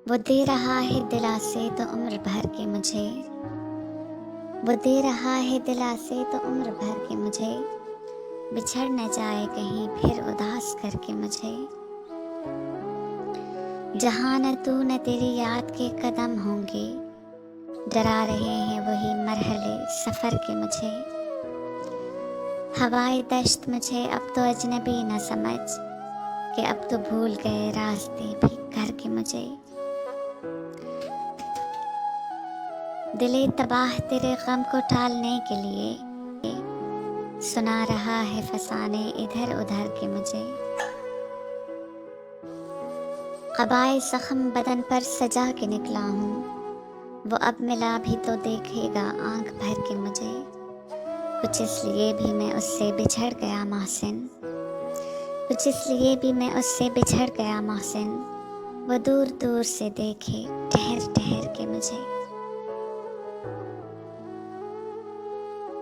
वो दे रहा है दिलासे तो उम्र भर के मुझे, वो दे रहा है दिलासे तो उम्र भर के मुझे, बिछड़ न जाए कहीं फिर उदास करके मुझे। जहाँ न तू न तेरी याद के कदम होंगे, डरा रहे हैं वही मरहले सफ़र के मुझे। हवाए दश्त मुझे अब तो अजनबी न समझ, कि अब तो भूल गए रास्ते भी घर के मुझे। दिले तबाह तेरे गम को टालने के लिए, सुना रहा है फसाने इधर उधर के मुझे। क़बाए ज़ख्म बदन पर सजा के निकला हूँ, वो अब मिला भी तो देखेगा आँख भर के मुझे। कुछ इसलिए भी मैं उससे बिछड़ गया मोहसिन, कुछ इसलिए भी मैं उससे बिछड़ गया मोहसिन, वो दूर दूर से देखे ठहर ठहर के मुझे।